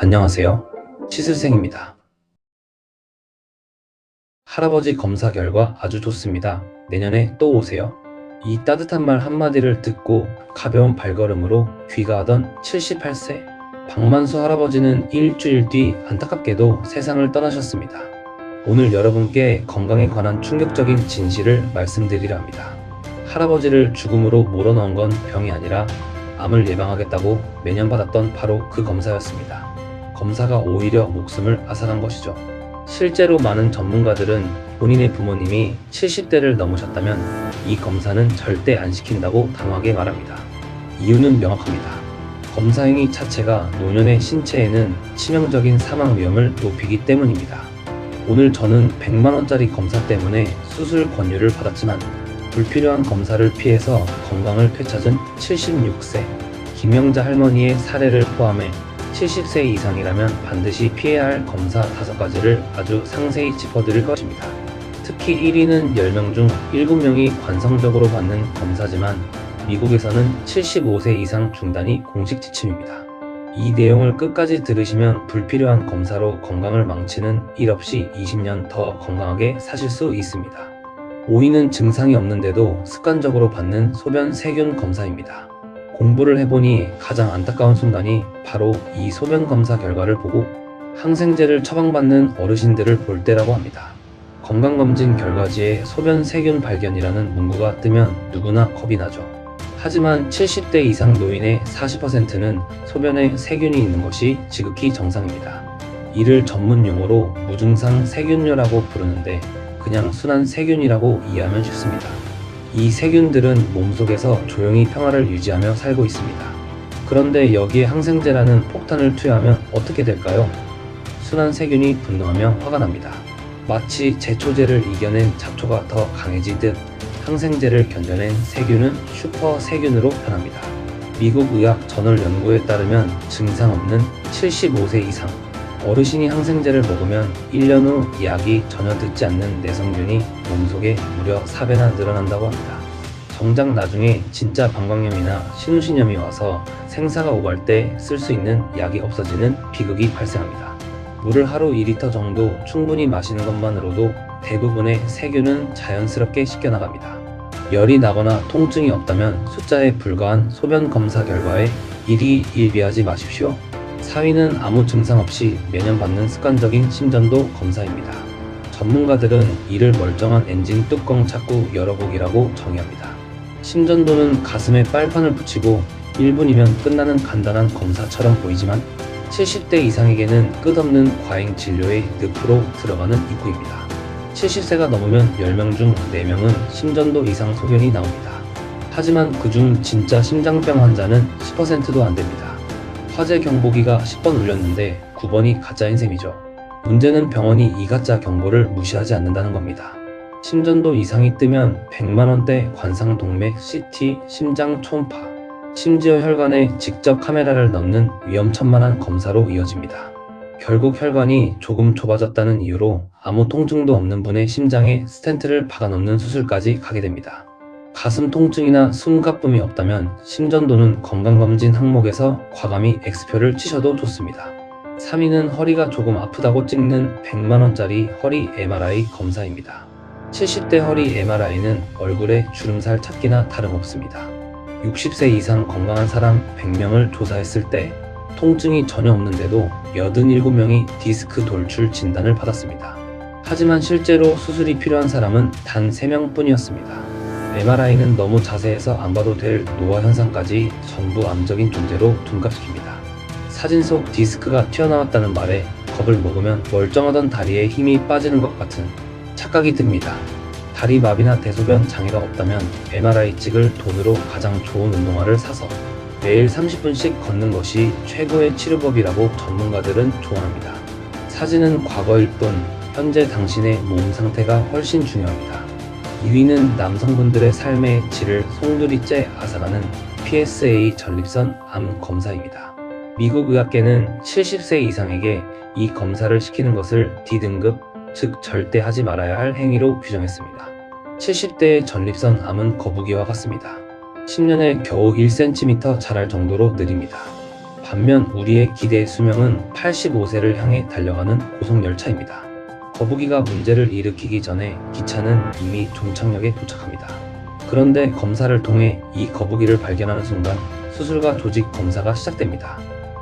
안녕하세요. 치슬생입니다. 할아버지 검사 결과 아주 좋습니다. 내년에 또 오세요. 이 따뜻한 말 한마디를 듣고 가벼운 발걸음으로 귀가하던 78세 박만수 할아버지는 일주일 뒤 안타깝게도 세상을 떠나셨습니다. 오늘 여러분께 건강에 관한 충격적인 진실을 말씀드리려 합니다. 할아버지를 죽음으로 몰아넣은 건 병이 아니라 암을 예방하겠다고 매년 받았던 바로 그 검사였습니다. 검사가 오히려 목숨을 앗아간 것이죠. 실제로 많은 전문가들은 본인의 부모님이 70대를 넘으셨다면 이 검사는 절대 안 시킨다고 단호하게 말합니다. 이유는 명확합니다. 검사 행위 자체가 노년의 신체에는 치명적인 사망 위험을 높이기 때문입니다. 오늘 저는 100만원짜리 검사 때문에 수술 권유를 받았지만 불필요한 검사를 피해서 건강을 되찾은 76세 김영자 할머니의 사례를 포함해 70세 이상이라면 반드시 피해야 할 검사 5가지를 아주 상세히 짚어드릴 것입니다. 특히 1위는 10명 중 7명이 관성적으로 받는 검사지만 미국에서는 75세 이상 중단이 공식 지침입니다. 이 내용을 끝까지 들으시면 불필요한 검사로 건강을 망치는 일 없이 20년 더 건강하게 사실 수 있습니다. 5위는 증상이 없는데도 습관적으로 받는 소변 세균 검사입니다. 공부를 해보니 가장 안타까운 순간이 바로 이 소변 검사 결과를 보고 항생제를 처방받는 어르신들을 볼 때라고 합니다. 건강검진 결과지에 소변 세균 발견이라는 문구가 뜨면 누구나 겁이 나죠. 하지만 70대 이상 노인의 40%는 소변에 세균이 있는 것이 지극히 정상입니다. 이를 전문 용어로 무증상 세균류라고 부르는데 그냥 순한 세균이라고 이해하면 쉽습니다. 이 세균들은 몸속에서 조용히 평화를 유지하며 살고 있습니다. 그런데 여기에 항생제라는 폭탄을 투여하면 어떻게 될까요? 순한 세균이 분노하며 화가 납니다. 마치 제초제를 이겨낸 잡초가 더 강해지듯 항생제를 견뎌낸 세균은 슈퍼 세균으로 변합니다. 미국 의학 저널 연구에 따르면 증상 없는 75세 이상 어르신이 항생제를 먹으면 1년 후 약이 전혀 듣지 않는 내성균이 몸속에 무려 4배나 늘어난다고 합니다. 정작 나중에 진짜 방광염이나 신우신염이 와서 생사가 오갈 때 쓸 수 있는 약이 없어지는 비극이 발생합니다. 물을 하루 2리터 정도 충분히 마시는 것만으로도 대부분의 세균은 자연스럽게 씻겨나갑니다. 열이 나거나 통증이 없다면 숫자에 불과한 소변 검사 결과에 일희일비하지 마십시오. 4위는 아무 증상 없이 매년 받는 습관적인 심전도 검사입니다. 전문가들은 이를 멀쩡한 엔진 뚜껑 자꾸 열어보기라고 정의합니다. 심전도는 가슴에 빨판을 붙이고 1분이면 끝나는 간단한 검사처럼 보이지만 70대 이상에게는 끝없는 과잉 진료의 늪으로 들어가는 입구입니다. 70세가 넘으면 10명 중 4명은 심전도 이상 소견이 나옵니다. 하지만 그중 진짜 심장병 환자는 10%도 안 됩니다. 화재 경보기가 10번 울렸는데 9번이 가짜인 셈이죠. 문제는 병원이 이 가짜 경보를 무시하지 않는다는 겁니다. 심전도 이상이 뜨면 100만원대 관상동맥 CT, 심장 초음파, 심지어 혈관에 직접 카메라를 넣는 위험천만한 검사로 이어집니다. 결국 혈관이 조금 좁아졌다는 이유로 아무 통증도 없는 분의 심장에 스텐트를 박아놓는 수술까지 가게 됩니다. 가슴 통증이나 숨가쁨이 없다면 심전도는 건강검진 항목에서 과감히 X표를 치셔도 좋습니다. 3위는 허리가 조금 아프다고 찍는 100만원짜리 허리 MRI 검사입니다. 70대 허리 MRI는 얼굴에 주름살 찾기나 다름없습니다. 60세 이상 건강한 사람 100명을 조사했을 때 통증이 전혀 없는데도 87명이 디스크 돌출 진단을 받았습니다. 하지만 실제로 수술이 필요한 사람은 단 3명 뿐이었습니다. MRI는 너무 자세해서 안 봐도 될 노화 현상까지 전부 암적인 존재로 둔갑시킵니다. 사진 속 디스크가 튀어나왔다는 말에 겁을 먹으면 멀쩡하던 다리에 힘이 빠지는 것 같은 착각이 듭니다. 다리 마비나 대소변 장애가 없다면 MRI 찍을 돈으로 가장 좋은 운동화를 사서 매일 30분씩 걷는 것이 최고의 치료법이라고 전문가들은 조언합니다. 사진은 과거일 뿐 현재 당신의 몸 상태가 훨씬 중요합니다. 2위는 남성분들의 삶의 질을 송두리째 앗아가는 PSA 전립선 암 검사입니다. 미국 의학계는 70세 이상에게 이 검사를 시키는 것을 D등급, 즉 절대 하지 말아야 할 행위로 규정했습니다. 70대의 전립선 암은 거북이와 같습니다. 10년에 겨우 1cm 자랄 정도로 느립니다. 반면 우리의 기대 수명은 85세를 향해 달려가는 고속열차입니다. 거북이가 문제를 일으키기 전에 기차는 이미 종착역에 도착합니다. 그런데 검사를 통해 이 거북이를 발견하는 순간 수술과 조직 검사가 시작됩니다.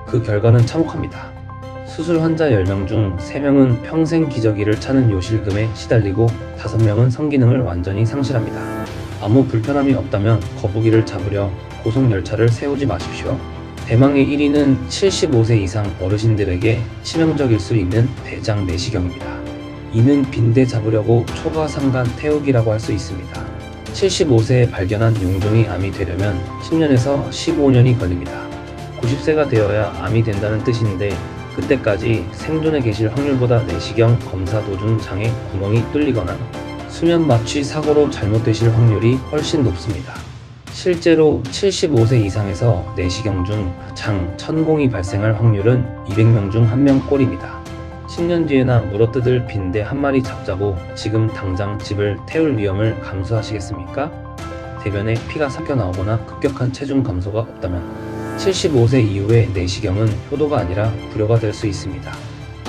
그 결과는 참혹합니다. 수술 환자 10명 중 3명은 평생 기저귀를 차는 요실금에 시달리고 5명은 성기능을 완전히 상실합니다. 아무 불편함이 없다면 거북이를 잡으려 고속열차를 세우지 마십시오. 대망의 1위는 75세 이상 어르신들에게 치명적일 수 있는 대장 내시경입니다. 이는 빈대 잡으려고 초과상간 태우기라고 할 수 있습니다. 75세에 발견한 용종이 암이 되려면 10년에서 15년이 걸립니다. 90세가 되어야 암이 된다는 뜻인데 그때까지 생존에 계실 확률보다 내시경 검사 도중 장에 구멍이 뚫리거나 수면 마취 사고로 잘못되실 확률이 훨씬 높습니다. 실제로 75세 이상에서 내시경 중 장 천공이 발생할 확률은 200명 중 1명 꼴입니다. 10년 뒤에나 물어뜯을 빈대 한 마리 잡자고 지금 당장 집을 태울 위험을 감수하시겠습니까? 대변에 피가 섞여 나오거나 급격한 체중 감소가 없다면 75세 이후의 내시경은 효도가 아니라 불효가 될 수 있습니다.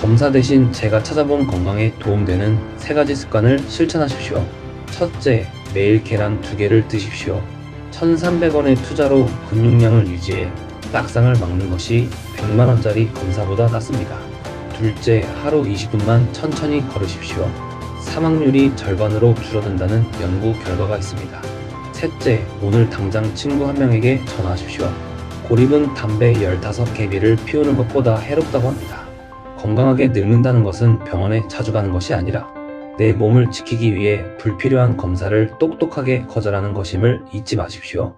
검사 대신 제가 찾아본 건강에 도움되는 3가지 습관을 실천하십시오. 첫째, 매일 계란 2개를 드십시오. 1,300원의 투자로 근육량을 유지해 딱상을 막는 것이 100만원짜리 검사보다 낫습니다. 둘째, 하루 20분만 천천히 걸으십시오. 사망률이 절반으로 줄어든다는 연구 결과가 있습니다. 셋째, 오늘 당장 친구 한 명에게 전화하십시오. 고립은 담배 15개비를 피우는 것보다 해롭다고 합니다. 건강하게 늙는다는 것은 병원에 자주 가는 것이 아니라 내 몸을 지키기 위해 불필요한 검사를 똑똑하게 거절하는 것임을 잊지 마십시오.